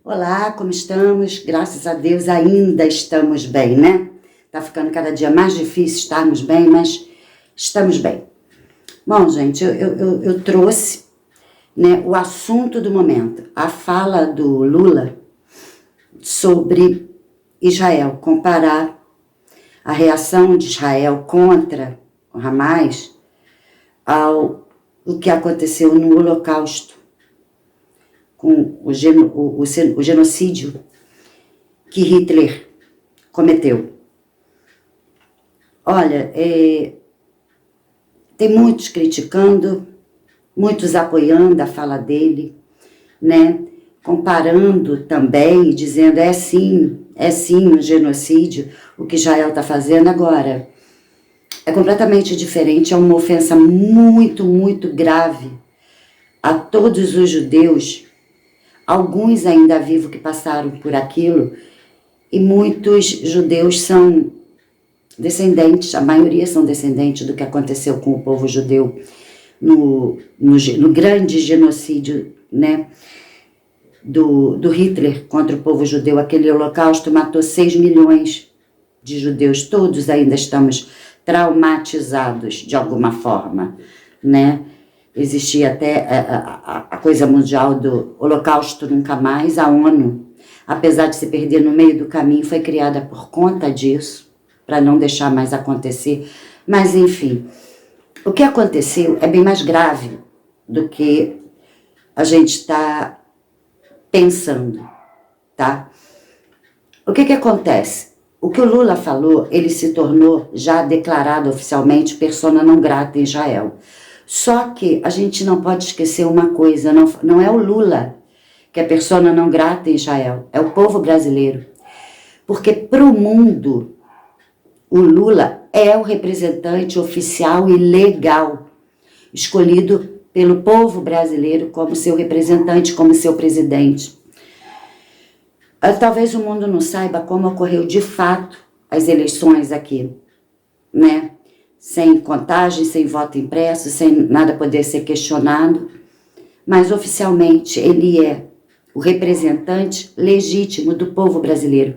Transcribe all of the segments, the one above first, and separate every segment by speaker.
Speaker 1: Olá, como estamos? Graças a Deus ainda estamos bem, né? Tá ficando cada dia mais difícil estarmos bem, mas estamos bem. Bom, gente, eu trouxe, né, o assunto do momento, a fala do Lula sobre Israel, comparar a reação de Israel contra o Hamas ao o que aconteceu no Holocausto, com o genocídio que Hitler cometeu. Olha, tem muitos criticando, muitos apoiando a fala dele, né? Comparando também, dizendo é sim um genocídio o que Israel está fazendo agora. É completamente diferente, é uma ofensa muito, muito grave a todos os judeus, alguns ainda vivos que passaram por aquilo, e muitos judeus são descendentes, a maioria são descendentes do que aconteceu com o povo judeu no grande genocídio, né, do Hitler contra o povo judeu. Aquele holocausto matou 6 milhões de judeus, todos ainda estamos traumatizados de alguma forma, né? Existia até a coisa mundial do holocausto nunca mais. A ONU, apesar de se perder no meio do caminho, foi criada por conta disso, para não deixar mais acontecer. Mas, enfim, o que aconteceu é bem mais grave do que a gente está pensando, tá? O que acontece? O que o Lula falou, ele se tornou já declarado oficialmente persona não grata em Israel. Só que a gente não pode esquecer uma coisa, não é o Lula que é persona não grata em Israel, é o povo brasileiro. Porque para o mundo, o Lula é o representante oficial e legal, escolhido pelo povo brasileiro como seu representante, como seu presidente. Talvez o mundo não saiba como ocorreu de fato as eleições aqui, né? Sem contagem, sem voto impresso, sem nada poder ser questionado, mas oficialmente ele é o representante legítimo do povo brasileiro.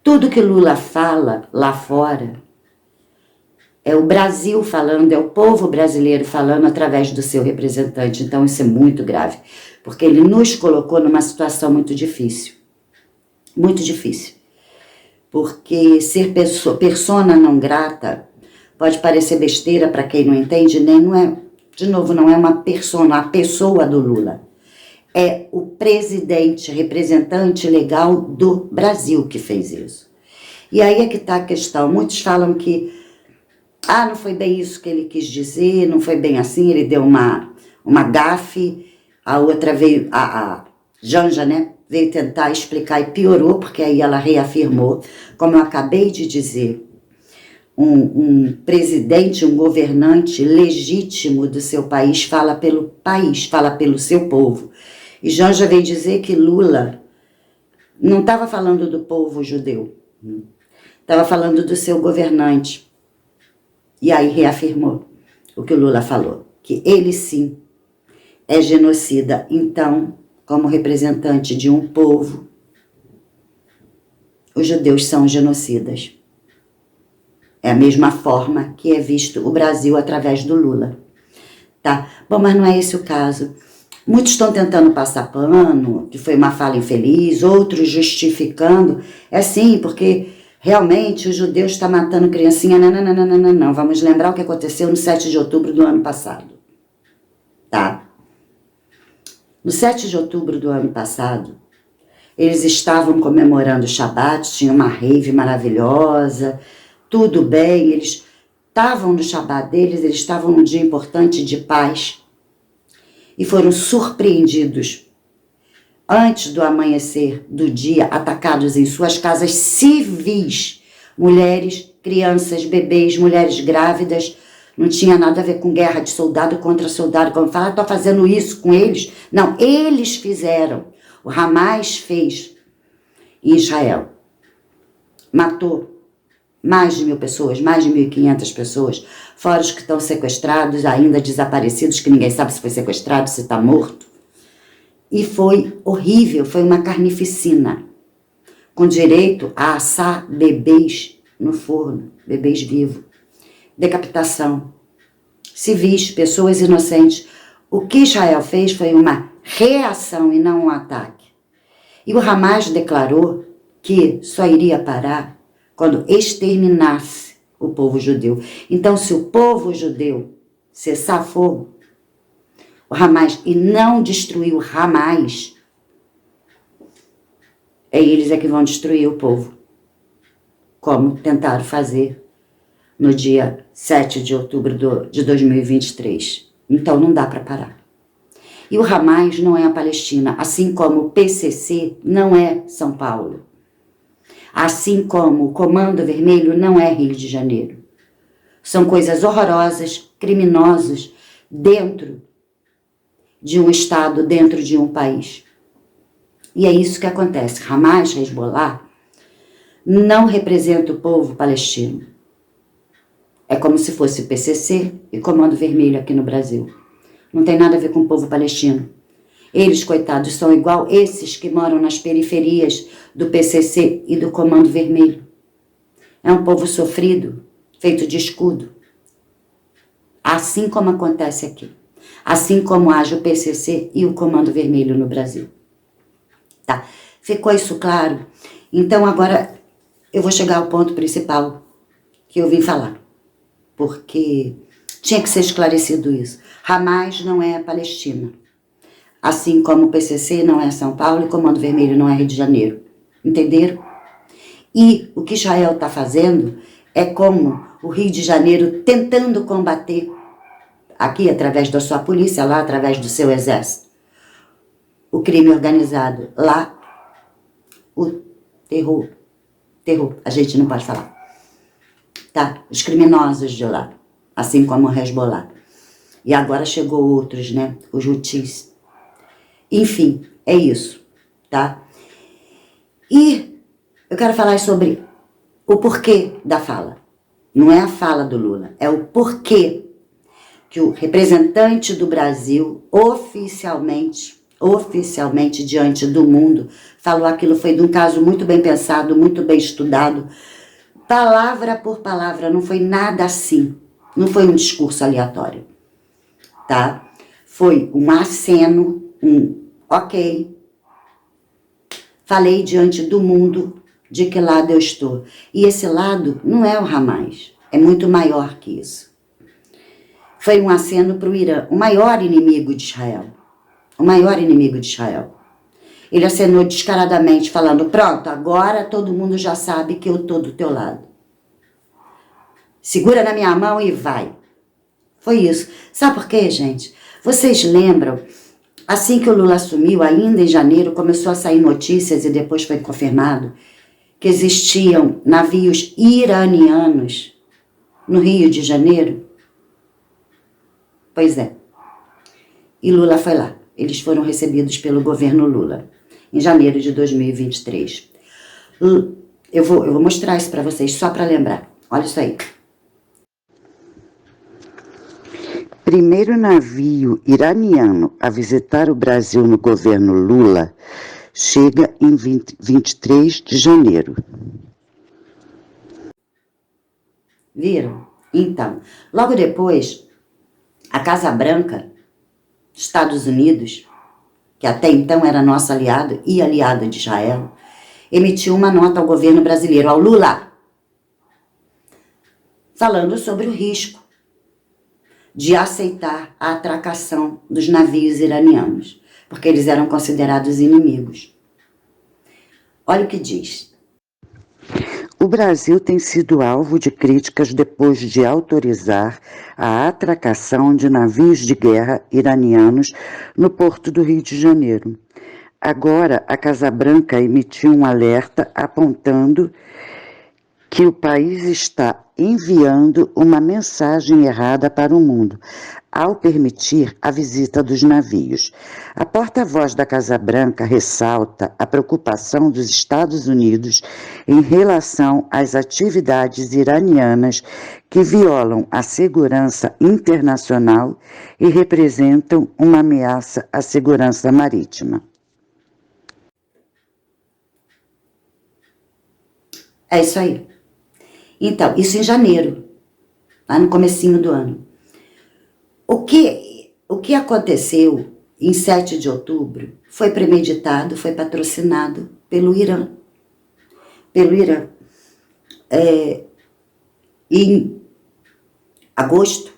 Speaker 1: Tudo que Lula fala lá fora é o Brasil falando, é o povo brasileiro falando através do seu representante. Então isso é muito grave, porque ele nos colocou numa situação muito difícil. Muito difícil. Porque ser persona não grata pode parecer besteira para quem não entende, nem não é, de novo, não é uma persona, a pessoa do Lula. É o presidente, representante legal do Brasil que fez isso. E aí é que está a questão. Muitos falam que não foi bem isso que ele quis dizer, não foi bem assim, ele deu uma gafe, a outra veio, a Janja, né, veio tentar explicar e piorou, porque aí ela reafirmou, como eu acabei de dizer, um presidente, um governante legítimo do seu país, fala pelo seu povo. E Janja veio dizer que Lula não estava falando do povo judeu, estava falando do seu governante. E aí reafirmou o que o Lula falou, que ele sim é genocida. Então, como representante de um povo, os judeus são genocidas. É a mesma forma que é visto o Brasil através do Lula, tá? Bom, mas não é esse o caso. Muitos estão tentando passar pano, que foi uma fala infeliz, outros justificando. É sim, porque realmente os judeus estão matando criancinha. Não. Vamos lembrar o que aconteceu no 7 de outubro do ano passado, tá? No 7 de outubro do ano passado, eles estavam comemorando o Shabat, tinha uma rave maravilhosa, tudo bem, eles estavam no Shabat deles, eles estavam num dia importante de paz e foram surpreendidos antes do amanhecer do dia, atacados em suas casas civis, mulheres, crianças, bebês, mulheres grávidas. Não tinha nada a ver com guerra de soldado contra soldado, como fala, estou fazendo isso com eles. Não, eles fizeram. O Hamas fez em Israel. Matou mais de 1.000 pessoas, mais de 1.500 pessoas, fora os que estão sequestrados, ainda desaparecidos, que ninguém sabe se foi sequestrado, se está morto. E foi horrível, foi uma carnificina, com direito a assar bebês no forno, bebês vivos, decapitação, civis, pessoas inocentes. O que Israel fez foi uma reação e não um ataque. E o Hamas declarou que só iria parar quando exterminasse o povo judeu. Então, se o povo judeu cessar fogo, o Hamas, e não destruir o Hamas, eles é que vão destruir o povo, como tentaram fazer no dia 7 de outubro de 2023. Então não dá para parar. E o Hamas não é a Palestina, assim como o PCC não é São Paulo. Assim como o Comando Vermelho não é Rio de Janeiro. São coisas horrorosas, criminosas, dentro de um Estado, dentro de um país. E é isso que acontece. Hamas, Hezbollah, não representa o povo palestino. É como se fosse PCC e Comando Vermelho aqui no Brasil. Não tem nada a ver com o povo palestino. Eles, coitados, são igual esses que moram nas periferias do PCC e do Comando Vermelho. É um povo sofrido, feito de escudo. Assim como acontece aqui. Assim como age o PCC e o Comando Vermelho no Brasil. Tá? Ficou isso claro? Então agora eu vou chegar ao ponto principal que eu vim falar. Porque tinha que ser esclarecido isso. Hamas não é a Palestina. Assim como o PCC não é São Paulo e o Comando Vermelho não é Rio de Janeiro. Entenderam? E o que Israel está fazendo é como o Rio de Janeiro tentando combater, aqui através da sua polícia, lá através do seu exército, o crime organizado, lá o terror, a gente não pode falar, tá? Os criminosos de lá, assim como o Hezbollah. E agora chegou outros, né? Os Houthis. Enfim, é isso, tá? E eu quero falar sobre o porquê da fala. Não é a fala do Lula, é o porquê que o representante do Brasil, oficialmente diante do mundo, falou aquilo. Foi de um caso muito bem pensado, muito bem estudado, palavra por palavra, não foi nada assim, não foi um discurso aleatório, tá? Foi um aceno, ok, falei diante do mundo de que lado eu estou. E esse lado não é o Hamas, é muito maior que isso. Foi um aceno para o Irã, o maior inimigo de Israel. O maior inimigo de Israel. Ele acenou descaradamente, falando, pronto, agora todo mundo já sabe que eu estou do teu lado. Segura na minha mão e vai. Foi isso. Sabe por quê, gente? Vocês lembram, assim que o Lula assumiu, ainda em janeiro, começou a sair notícias, e depois foi confirmado, que existiam navios iranianos no Rio de Janeiro? Pois é. E Lula foi lá. Eles foram recebidos pelo governo Lula, em janeiro de 2023. Eu vou mostrar isso para vocês, só para lembrar. Olha isso aí. Primeiro navio iraniano a visitar o Brasil no governo Lula chega em 23 de janeiro. Viram? Então, logo depois, a Casa Branca, Estados Unidos, que até então era nosso aliado e aliado de Israel, emitiu uma nota ao governo brasileiro, ao Lula, falando sobre o risco de aceitar a atracação dos navios iranianos, porque eles eram considerados inimigos. Olha o que diz. O Brasil tem sido alvo de críticas depois de autorizar a atracação de navios de guerra iranianos no porto do Rio de Janeiro. Agora, a Casa Branca emitiu um alerta apontando que o país está enviando uma mensagem errada para o mundo, ao permitir a visita dos navios. A porta-voz da Casa Branca ressalta a preocupação dos Estados Unidos em relação às atividades iranianas que violam a segurança internacional e representam uma ameaça à segurança marítima. É isso aí. Então, isso em janeiro, lá no comecinho do ano. O que aconteceu em 7 de outubro foi premeditado, foi patrocinado pelo Irã. Pelo Irã. Em agosto,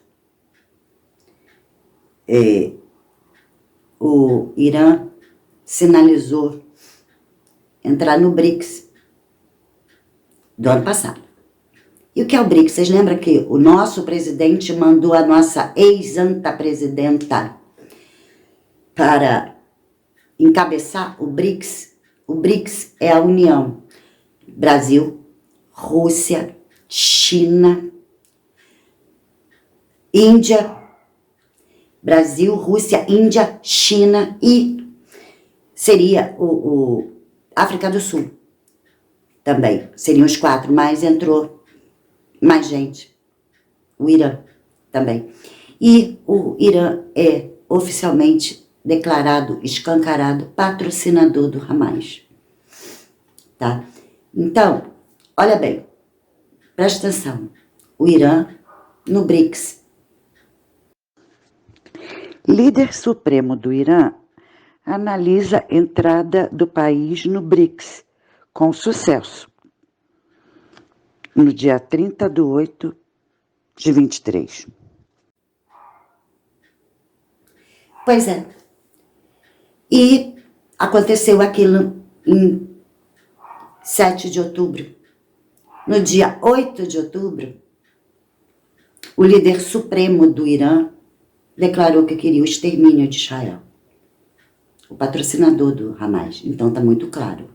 Speaker 1: o Irã sinalizou entrar no BRICS do ano passado. E o que é o BRICS? Vocês lembram que o nosso presidente mandou a nossa ex-anta presidenta para encabeçar o BRICS? O BRICS é a união Brasil, Rússia, China, Índia, Brasil, Rússia, Índia, China e seria o África do Sul também. Seriam os 4, mas entrou mais gente. O Irã também. E o Irã é oficialmente declarado, escancarado, patrocinador do Hamas. Tá? Então, olha bem, presta atenção. O Irã no BRICS.
Speaker 2: Líder supremo do Irã analisa entrada do país no BRICS, com sucesso, no dia 30/8/23.
Speaker 1: Pois é. E aconteceu aquilo em 7 de outubro. No dia 8 de outubro, o líder supremo do Irã declarou que queria o extermínio de Israel. O patrocinador do Hamas. Então está muito claro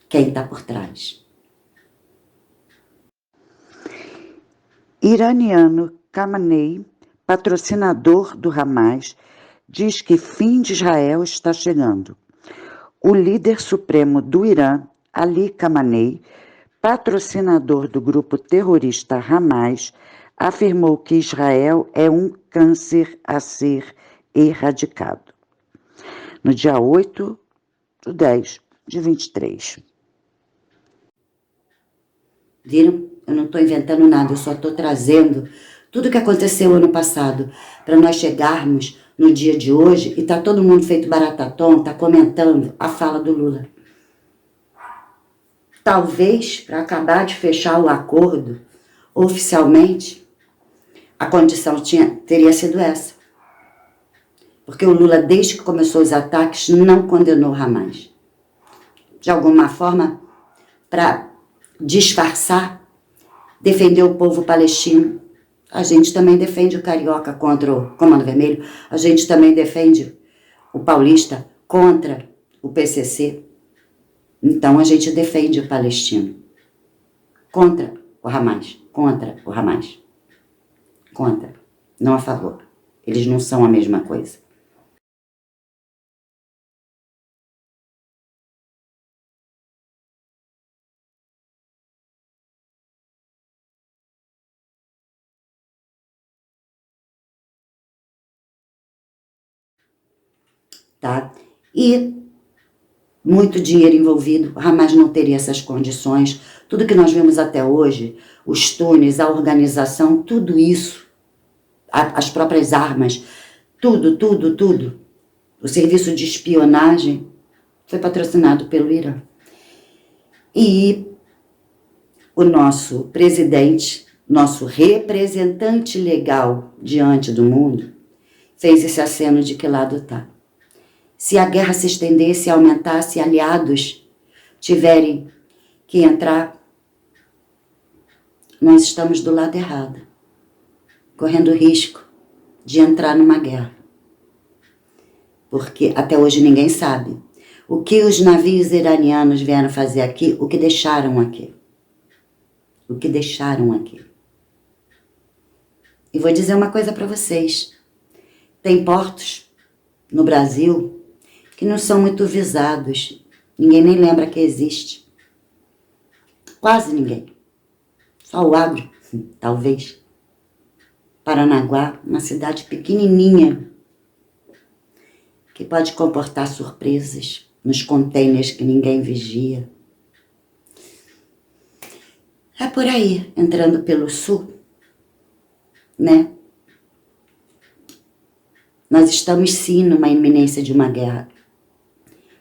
Speaker 1: quem está por trás.
Speaker 2: Iraniano Khamenei, patrocinador do Hamas, diz que fim de Israel está chegando. O líder supremo do Irã, Ali Khamenei, patrocinador do grupo terrorista Hamas, afirmou que Israel é um câncer a ser erradicado. No dia 8/10/23.
Speaker 1: Viram? Eu não estou inventando nada, eu só estou trazendo tudo o que aconteceu ano passado para nós chegarmos no dia de hoje e tá todo mundo feito barata tonta comentando a fala do Lula. Talvez, para acabar de fechar o acordo oficialmente, a condição teria sido essa. Porque o Lula, desde que começou os ataques, não condenou Hamas. De alguma forma, para disfarçar, defender o povo palestino. A gente também defende o carioca contra o Comando Vermelho. A gente também defende o paulista contra o PCC. Então a gente defende o palestino contra o Hamas. Contra o Hamas. Contra, não a favor. Eles não são a mesma coisa. Tá? E muito dinheiro envolvido, Hamas não teria essas condições. Tudo que nós vemos até hoje, os túneis, a organização, tudo isso, as próprias armas, tudo, o serviço de espionagem foi patrocinado pelo Irã. E o nosso presidente, nosso representante legal diante do mundo, fez esse aceno de que lado está. Se a guerra se estender, se aumentar, se aliados tiverem que entrar, nós estamos do lado errado, correndo risco de entrar numa guerra. Porque até hoje ninguém sabe o que os navios iranianos vieram fazer aqui, o que deixaram aqui. O que deixaram aqui. E vou dizer uma coisa para vocês. Tem portos no Brasil que não são muito visados. Ninguém nem lembra que existe. Quase ninguém. Só o Agro, talvez. Paranaguá, uma cidade pequenininha, que pode comportar surpresas nos containers que ninguém vigia. por aí, entrando pelo sul, né? Nós estamos sim numa iminência de uma guerra.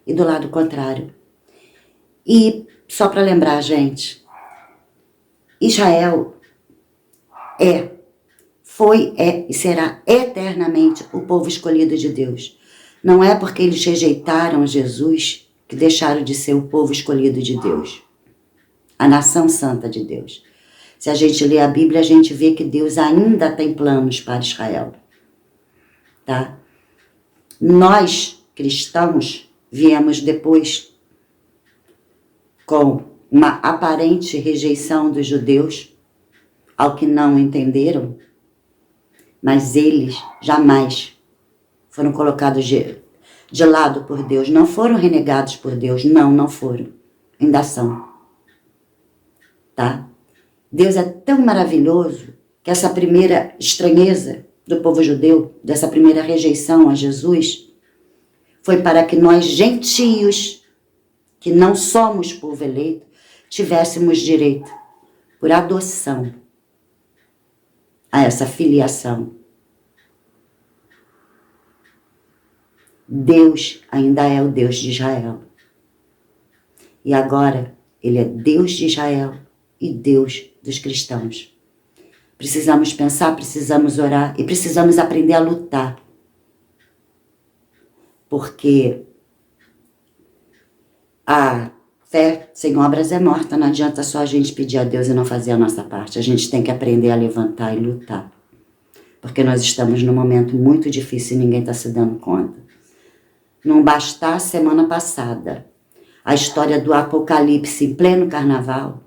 Speaker 1: E do lado contrário. E só para lembrar, gente, Israel foi e será eternamente o povo escolhido de Deus. Não é porque eles rejeitaram Jesus que deixaram de ser o povo escolhido de Deus. A nação santa de Deus. Se a gente lê a Bíblia, a gente vê que Deus ainda tem planos para Israel. Tá? Nós, cristãos, viemos depois com uma aparente rejeição dos judeus, ao que não entenderam, mas eles jamais foram colocados de lado por Deus, não foram renegados por Deus, não foram, ainda são, tá? Deus é tão maravilhoso que essa primeira estranheza do povo judeu, dessa primeira rejeição a Jesus, foi para que nós, gentios, que não somos povo eleito, tivéssemos direito, por adoção, a essa filiação. Deus ainda é o Deus de Israel. E agora, Ele é Deus de Israel e Deus dos cristãos. Precisamos pensar, precisamos orar e precisamos aprender a lutar. Porque a fé sem obras é morta. Não adianta só a gente pedir a Deus e não fazer a nossa parte. A gente tem que aprender a levantar e lutar. Porque nós estamos num momento muito difícil e ninguém está se dando conta. Não bastar semana passada a história do Apocalipse em pleno carnaval,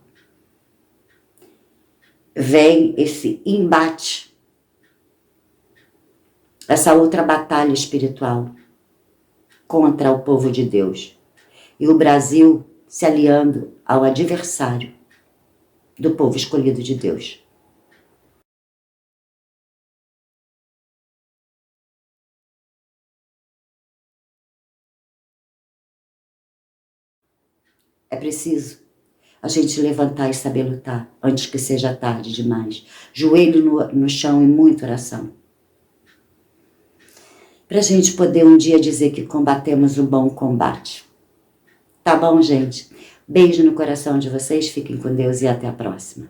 Speaker 1: vem esse embate, essa outra batalha espiritual contra o povo de Deus. E o Brasil se aliando ao adversário do povo escolhido de Deus. É preciso a gente levantar e saber lutar antes que seja tarde demais. Joelho no chão e muita oração. Para a gente poder um dia dizer que combatemos um bom combate. Tá bom, gente? Beijo no coração de vocês, fiquem com Deus e até a próxima.